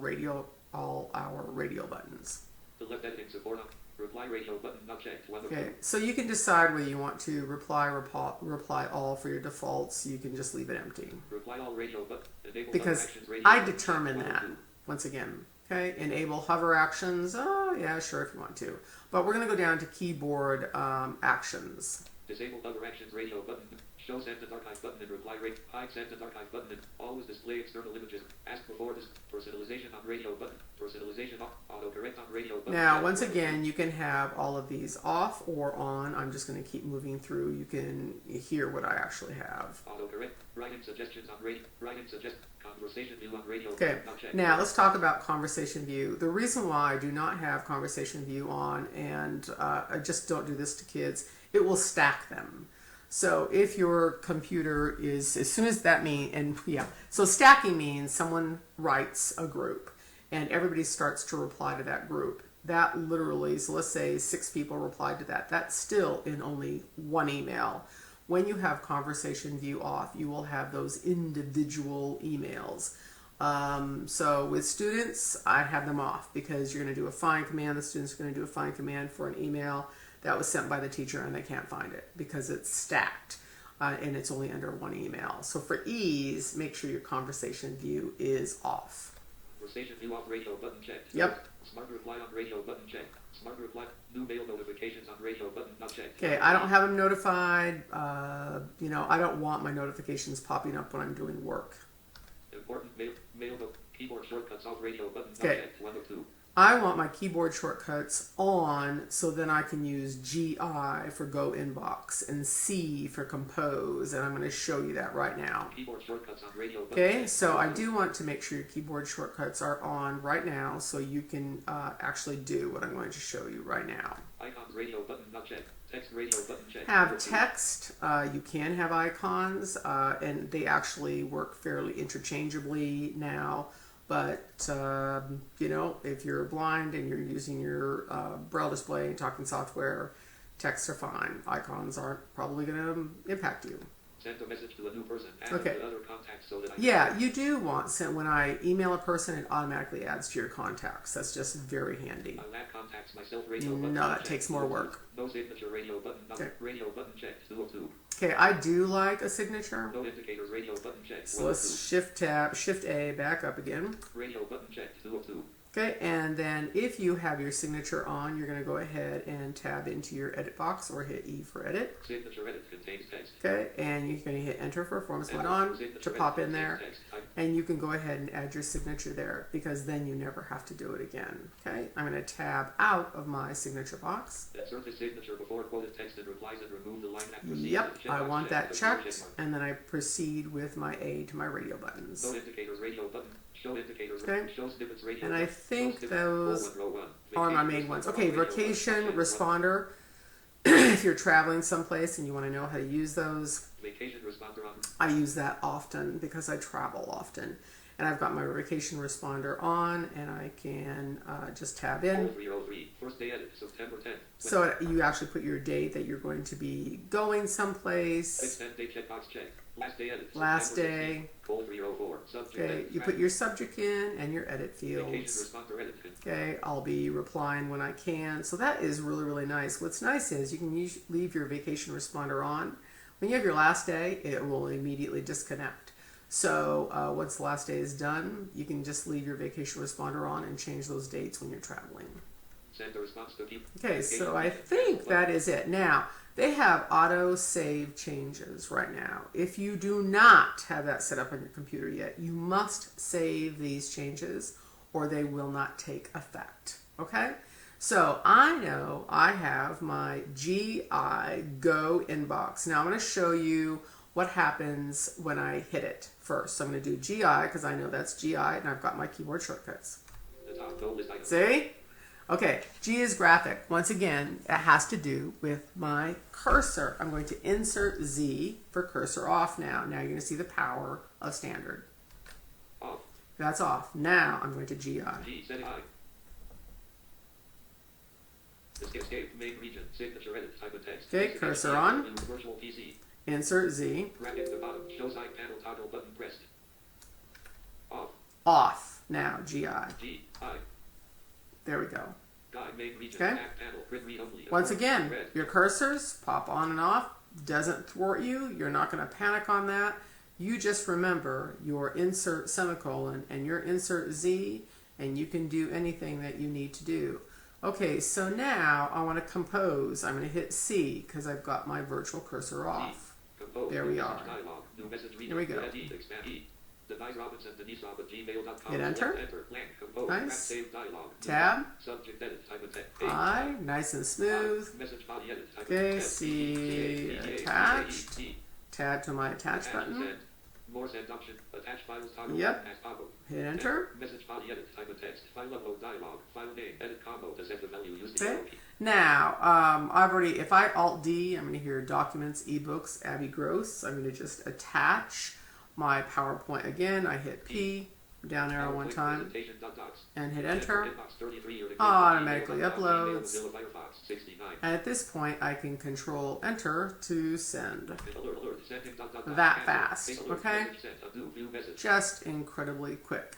our radio buttons. The left editing support on. Reply radio button not checked 1 of 2. Okay, so you can decide whether you want to reply all for your defaults. You can just leave it empty. Reply all radio button. Enable Because actions radio I button, determine 1 of that, 2. once again. Okay, enable hover actions. Oh, yeah, sure, if you want to. But we're going to go down to keyboard actions. Disable other actions radio button. Show sentence archive button and reply rate. Hide sentence archive button and always display external images. Ask before this. Personalization on radio button. Personalization off. Autocorrect on radio button. Now, once again, you can have all of these off or on. I'm just going to keep moving through. You can hear what I actually have. Autocorrect. Writing suggestions on radio. Writing suggest. Conversation view on radio. Okay, Not checked. now let's talk about conversation view. The reason why I do not have conversation view on, and I just don't do this to kids, it will stack them. So if your computer is, as soon as that means, and yeah, so stacking means someone writes a group and everybody starts to reply to that group. That literally, so let's say 6 people replied to that. That's still in only one email. When you have conversation view off, you will have those individual emails. So with students, I have them off because you're going to do a find command. The students are going to do a find command for an email that was sent by the teacher and they can't find it because it's stacked and it's only under one email. So for ease, make sure your conversation view is off. Conversation view off radio button checked. Yep. Smart reply on radio button checked. Smart reply. New mail notifications on radio button not checked. Okay, I don't have them notified. You know, I don't want my notifications popping up when I'm doing work. Important mail keyboard shortcuts off radio button not Okay. checked 1 of 2. I want my keyboard shortcuts on so then I can use GI for Go Inbox and C for Compose, and I'm going to show you that right now. Keyboard shortcuts on radio button. Okay, checked. so I do want to make sure your keyboard shortcuts are on right now so you can actually do what I'm going to show you right now. Icons radio button not checked. Text radio button checked. Have text, you can have icons, and they actually work fairly interchangeably now. But, you know, if you're blind and you're using your Braille display and talking software, texts are fine. Icons aren't probably going to impact you. Send a message to a new person. Add Okay. to other contacts so that I Yeah, you do want, when I email a person, it automatically adds to your contacts. That's just very handy. I'll add contacts myself radio button No, not that checked. takes more work. No signature radio button not Okay. radio button checked 2 of 2. Okay, I do like a signature. No indicators. Radio button checked. So let's Shift A, back up again. Radio button checked. 2 of 2. Okay, and then if you have your signature on, you're going to go ahead and tab into your edit box or hit E for edit. Signature edit contains text. Okay, and you're going to hit enter for form select on to pop in there. And you can go ahead and add your signature there because then you never have to do it again. Okay, I'm going to tab out of my signature box. Insert the signature before quoted text and replies and remove the line that proceeds. Yep, I want that checked, and then I proceed with my A to my radio buttons. No indicators. Radio button. Show indicators. Okay. Show snippets. Radio. And I think those are my main ones. Okay, vacation responder. If you're traveling someplace and you want to know how to use those, Vacation responder on. I use that often because I travel often. And I've got my vacation responder on, and I can just tab in. 0303. First day edit. September 10th. So you actually put your date that you're going to be going someplace. Extend date checkbox checked. Last day edit. Last day. 0304. Subject Okay, edit. you put your subject in and your edit Vacation fields. responder edit. Okay, I'll be replying when I can. So that is really, really nice. What's nice is you can leave your vacation responder on. When you have your last day, it will immediately disconnect. So once the last day is done, you can just leave your vacation responder on and change those dates when you're traveling. Send the response to keep. Okay, so I think that is it. Now, they have auto save changes right now. If you do not have that set up on your computer yet, you must save these changes or they will not take effect. Okay? So I know I have my GI Go inbox. Now I'm going to show you what happens when I hit it first. So I'm going to do GI because I know that's GI and I've got my keyboard shortcuts. The top goal is item. See? Okay, G is graphic. Once again, it has to do with my cursor. I'm going to insert Z for cursor off now. Now you're going to see the power of standard. Off. That's off. Now I'm going to GI. G, setting I. Escape, main region, signature edit, type of text. Okay, cursor on. Virtual PC. Insert Z. Bracket the bottom, show side panel toggle button pressed. Off. Off. Now GI. G, I. There we go. Guide, main region, Okay. back panel, print read only. Once again, Red. your cursors pop on and off. Doesn't thwart you. You're not going to panic on that. You just remember your insert semicolon and your insert Z, and you can do anything that you need to do. Okay, so now I want to compose. I'm going to hit C because I've got my virtual cursor off. Compose, There we are. Dialog, new message reader, Here we go. expand E. Denise Robinson, Denise@gmail.com. Hit enter. Blank, compose, Nice. save dialog. Tab. Subject edit, type of text. I, nice and smooth. Message body edit, type Okay, of text. C attached. Tab to my attach button. Send. More send option. Attach files toggle. Yep. As toggle. Hit enter. Message body edit, type of text. File upload dialog. File name. Edit combo to set the value. Use the Okay. arrow key. Now, I've already, if I Alt D, I'm going to hear documents, ebooks, Abby Gross. I'm going to just attach my PowerPoint again. I hit P, down arrow one PowerPoint time, presentation dot docs. and hit enter. Inbox 33 or the Automatically email, uploads. Mozilla Firefox 69. And at this point, I can control enter to send. Alert, sending dot, dot, dot, That cancel. fast, Face alert, okay? message sent, undo, view message. Just incredibly quick.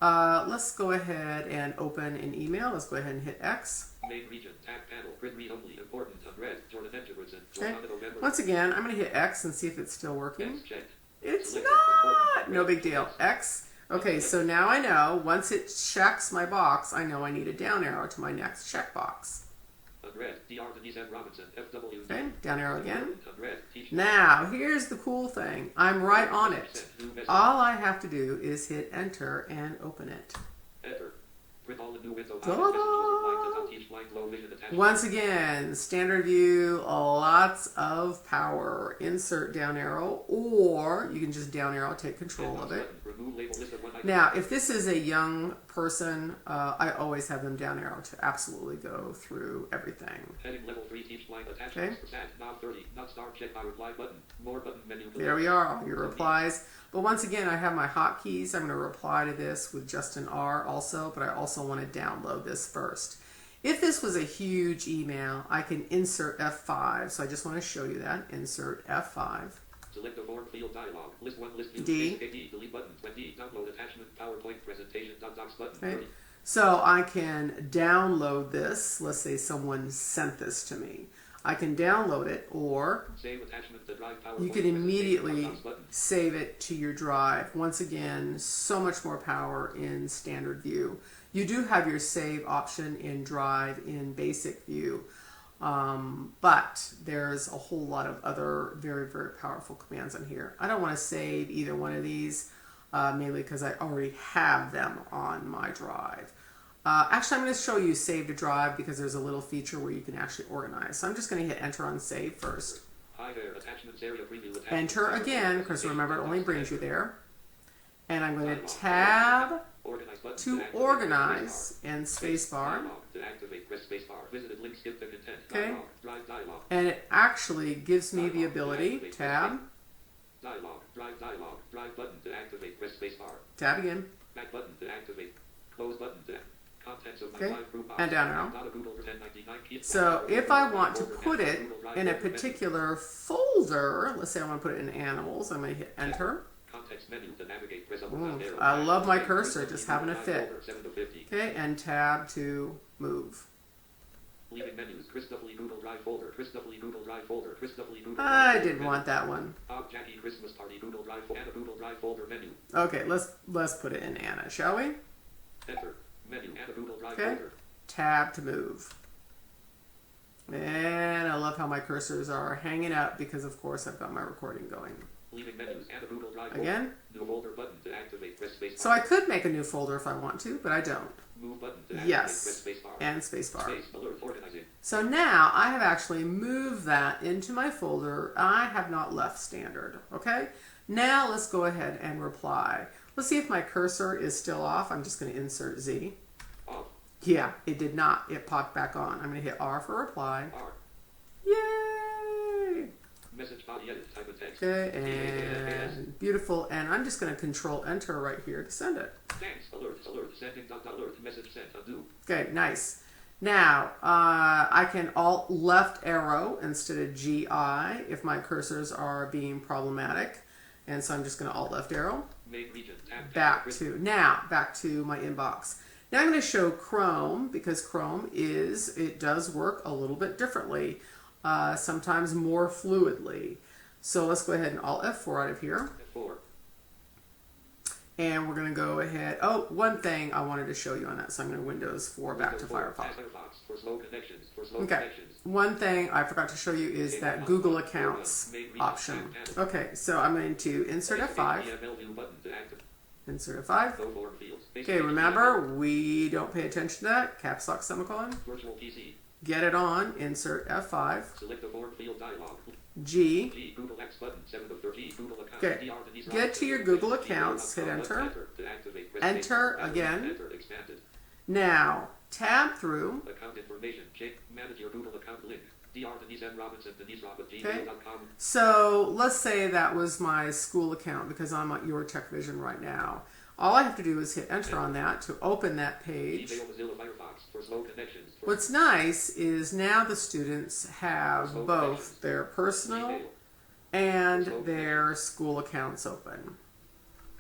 Let's go ahead and open an email. Let's go ahead and hit X. Main region, tab panel, print read only, important, unread, Jordan Edgeworthson, Okay. Jordan November. Once again, I'm going to hit X and see if it's still working. X checked. It's Selected, not. important, No big unread, deal. text. X. Okay, so now I know, once it checks my box, I know I need a down arrow to my next checkbox. Unread, Dr. Denise M. Robinson, FW. Okay, down arrow again. Unread, teach. Now, here's the cool thing. I'm right on it. Sent, new message. All I have to do is hit enter and open it. Enter. Print all the new window. Ta-da! Message order, blind, does not teach, blind, low vision, attachment. Once again, standard view, lots of power. Insert down arrow, or you can just down arrow, take control of it. Button, remove label, list of one item. Now, if this is a young person, I always have them down arrow to absolutely go through everything. Heading level 3, teach blind, attachments, percent, now 30, not star, check my reply button, more button, menu. There we are, all your replies. But once again, I have my hotkeys. I'm going to reply to this with just an R also, but I also want to download this first. If this was a huge email, I can insert F5. So I just want to show you that. Insert F5. Select the form field dialog. List 1, list 2. D. D. Delete button. 20. Download attachment. PowerPoint presentation. Docs button. Okay. 30. So I can download this. Let's say someone sent this to me. I can download it, or Save attachment to drive PowerPoint. you can Message immediately Dropbox button. save it to your drive. Once again, so much more power in standard view. You do have your save option in drive in basic view, but there's a whole lot of other very, very powerful commands on here. I don't want to save either one of these, mainly because I already have them on my drive. Actually, I'm going to show you save to drive because there's a little feature where you can actually organize. So I'm just going to hit enter on save first. Hi there, attachments area preview attachments. Enter again, because remember it only brings you there. And I'm going to tab Organize button to activate, organize and spacebar. Dialog to activate, press spacebar. Visited link, skip the content. Okay. Dialog, drive dialog. And it actually gives me the ability, tab, Dialog, drive button to activate, press spacebar. tab again, Back button to activate. Close button to contents of my okay, live group box. and down arrow. Not a Google Present 99 key. So if I want to Folder, put it Google Drive in a folder, menu. particular folder, let's say I want to put it in animals, I'm going to hit enter. Context menu to navigate, press up or Ooh, down arrow. I love my Activate, cursor press just up, having a Google fit. Drive folder, 7 to 50. Okay, and tab to move. Leaving menus, Chris W. Google Drive folder, Chris W. Google Drive folder, Chris W. Google Drive I folder, didn't menu. want that one. Jackie Christmas Party Google Drive folder, and a Google Drive folder menu. Okay, let's put it in Anna, shall we? Enter. Menu and a Google Drive Okay. folder. Tab to move. And I love how my cursors are hanging up because of course I've got my recording going. Leaving menus and a Google Drive Again. folder. New folder button to activate, press spacebar. So I could make a new folder if I want to, but I don't. Move button to activate, Yes, press spacebar. and spacebar. Space, alert, organizing. So now I have actually moved that into my folder. I have not left standard, okay? Now let's go ahead and reply. Let's see if my cursor is still off. I'm just going to insert Z. Off. Yeah, it did not. It popped back on. I'm going to hit R for reply. R. Yay! Message body edit, type of text. Okay, and beautiful. And I'm just going to control enter right here to send it. Thanks, alert, sending dot alert, message sent, undo. Okay, nice. Now, I can alt left arrow instead of GI if my cursors are being problematic. And so I'm just going to alt left arrow. Main region, tab, Back to my inbox. Now I'm going to show Chrome because Chrome it does work a little bit differently, sometimes more fluidly. So let's go ahead and alt F4 out of here. F4. And we're going to go ahead. Oh, one thing I wanted to show you on that. So I'm going to Windows 4 back to Windows 4, Firefox. Firefox for slow connections, Okay. connections. One thing I forgot to show you is that Google Accounts option. Okay, so I'm going to insert F5. HTML button to activate. Insert F5. No form fields. Okay, remember, we don't pay attention to that. Caps lock semicolon. Virtual PC. Get it on. Insert F5. Select the form field dialog. G. G, Google X button, 7 of 13, Google account. Okay. DR, Denise Get to your Google accounts. Hit enter. To activate, press Enter spacebar. again. Enter, expanded. Now, tab through. Account information. Check, manage your Google account link. DR, Denise M. Robinson, Denise Robert, Okay. gmail.com. So let's say that was my school account because I'm at Your Tech Vision right now. All I have to do is hit enter on that to open that page. Gmail, Mozilla Firefox for slow connections. For What's nice is now the students have both their personal Gmail. and their school accounts open.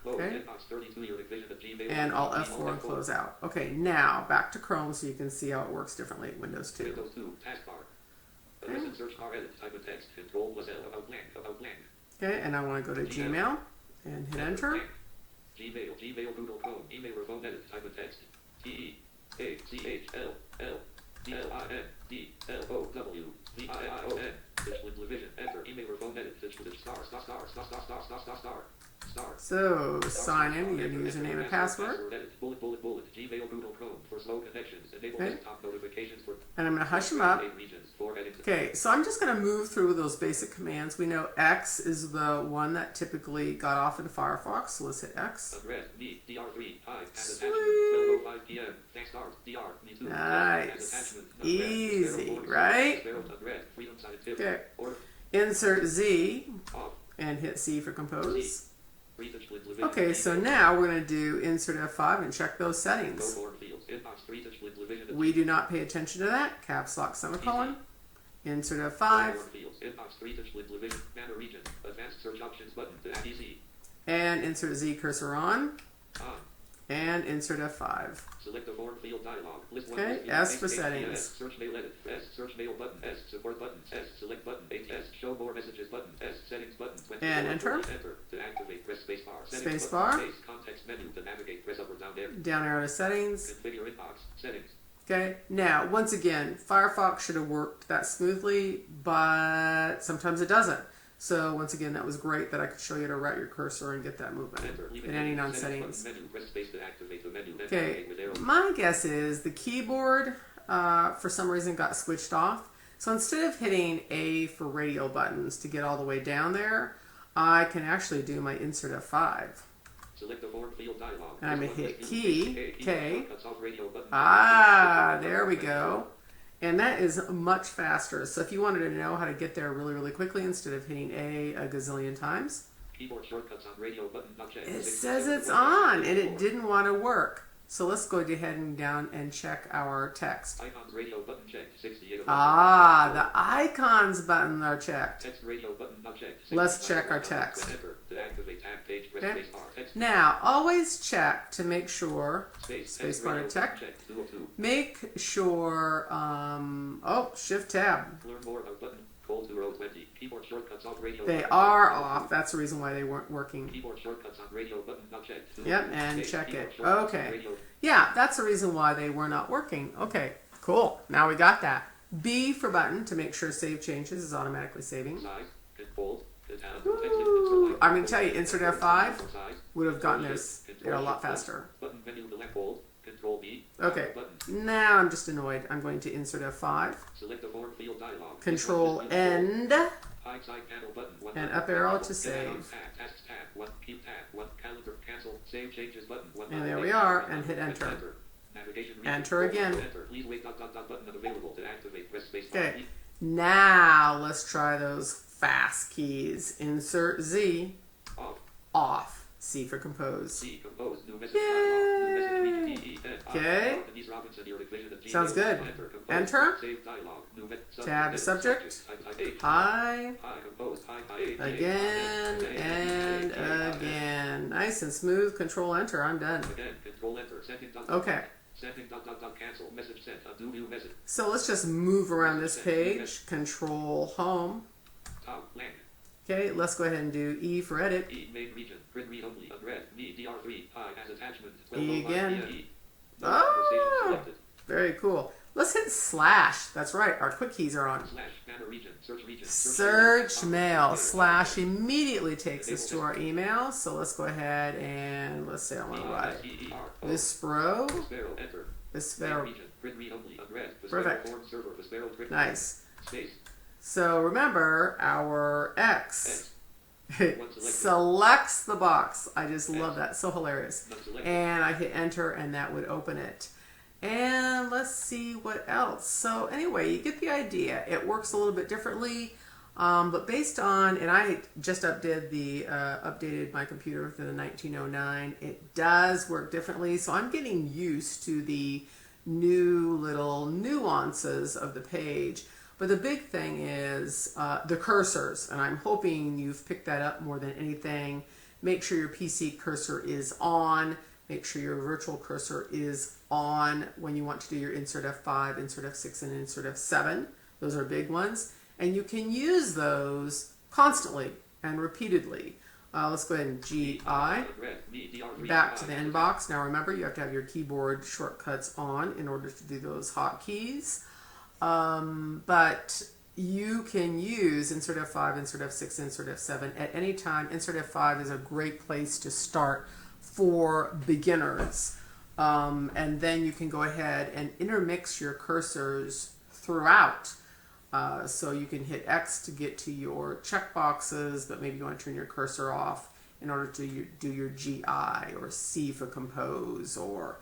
Close, Okay. inbox 32, your vision at Gmail. And Alt F4 and close out. Okay, now back to Chrome so you can see how it works differently in Windows 2. Windows 2, taskbar. Listen, search bar, edit, type of text, control plus L, about blank. Okay, and I want to go to Gmail and hit enter. Gmail, Google Chrome, email or phone edit, type of text. TEACHLLDLOWVIION. Digital division, enter, email or phone edit, digital star. So sign in, your username and password. Bullet, Gmail, Google Chrome for slow connections. Enable Okay. desktop notifications for And I'm going to hush them up. regions, for edits. Okay, so I'm just going to move through those basic commands. We know X is the one that typically got off in Firefox, so let's hit X. Address, me, DR3, hi, and Sweet. attachment, 12:05 p.m. Thanks, stars, DR, me too. Nice. Easy, right? Address, freedom side tip. Okay. Order, Insert Z off, and hit C for compose. research, division, Okay, so now we're going to do insert F5 and check those no settings. more fields, inbox, research, division, We do not pay attention to that. Caps lock semicolon. Insert no F5. more fields, inbox, research, division, banner region, advanced search options button to add easy, And insert Z cursor on. on, and insert F5. Select the form field dialog. List one. Okay, S for settings. Search mail edit. S. Search mail button. S. Support button. S. Select button. S. Show more messages button. S. Settings button. And enter. Enter. To activate, press space bar. Space bar. Context menu. To navigate, press up or down arrow. Down arrow to settings. Configure inbox. Settings. Okay, now once again, Firefox should have worked that smoothly, but sometimes it doesn't. So once again, that was great that I could show you how to route your cursor and get that moving in any non-settings. Okay, my guess is the keyboard for some reason got switched off. So instead of hitting A for radio buttons to get all the way down there, I can actually do my insert F5. Select the form field dialog. And I'm going to hit key, K. Ah, there we go. And that is much faster. So if you wanted to know how to get there really, really quickly instead of hitting A gazillion times, keyboard shortcuts on radio button not checked. It says it's on and it didn't want to work. So let's go ahead and down and check our text. Icons radio button checked. 68. Ah, the icons button are checked. Text radio button not checked. Let's check our text. To activate tab page, press Okay. space bar. Text. Now, always check to make sure, Space bar to radio check. button checked. 202. Make sure, shift tab. Learn more about button. Cold 20. Keyboard shortcuts on radio. They button. are off. That's the reason why they weren't working. Keyboard shortcuts on radio button not checked. Yep, and check Keyboard it. shortcuts on Okay. radio. Yeah, that's the reason why they were not working. Okay, cool. Now we got that. B for button to make sure save changes is automatically saving. Size. Control. Ooh, I'm going to tell you, insert F5 would have gotten this there a lot faster. Button menu to left hold. Control B. Okay, now I'm just annoyed. I'm going to insert F5. Select the form field dialog. Control End. High side panel button. And up arrow to save. Task tab. One keep tab. One calendar cancel. Save changes button. One And there we are. And hit enter. Navigation. Enter again. Enter. Please wait. Button unavailable to activate. Press space bar. Okay. Now let's try those fast keys. Insert Z. Off. Off. C for compose. C compose. New message. Yay. Okay. Sounds good. Enter. Tab to subject. Hi. Again and again. Nice and smooth. Control Enter. I'm done. Okay. Cancel. Message sent. Undo new message. So let's just move around this page. Control Home. Okay, let's go ahead and do E for edit. E main region. Print read only. Unread. Me DR3. Hi as attachment. E again. E. Oh, very cool. Let's hit slash. That's right. Our quick keys are on. Slash banner region. Search region. Search mail. Slash immediately takes us to our email. So let's go ahead and let's say I want to write Vispero. Vispero. Perfect. Nice. So remember, our X selects the box. I just love that. So hilarious. And I hit enter and that would open it. And let's see what else. So anyway, you get the idea. It works a little bit differently, but based on, and I just updated my computer to the 1909. It does work differently. So I'm getting used to the new little nuances of the page. But the big thing is the cursors, and I'm hoping you've picked that up more than anything. Make sure your PC cursor is on. Make sure your virtual cursor is on when you want to do your insert F5, insert F6, and insert F7. Those are big ones. And you can use those constantly and repeatedly. Let's go ahead and GI. Back to the inbox. Now remember, you have to have your keyboard shortcuts on in order to do those hotkeys. But you can use insert F5, insert F6, insert F7 at any time. Insert F5 is a great place to start for beginners. And then you can go ahead and intermix your cursors throughout. So you can hit X to get to your checkboxes, but maybe you want to turn your cursor off in order to do your GI, or C for compose, or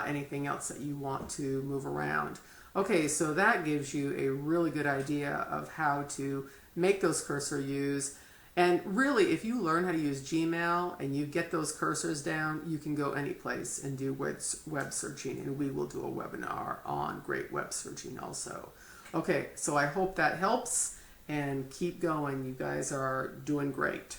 anything else that you want to move around. Okay, so that gives you a really good idea of how to make those cursor use. And really, if you learn how to use Gmail and you get those cursors down, you can go any place and do web searching. And we will do a webinar on great web searching also. Okay, so I hope that helps, and keep going. You guys are doing great.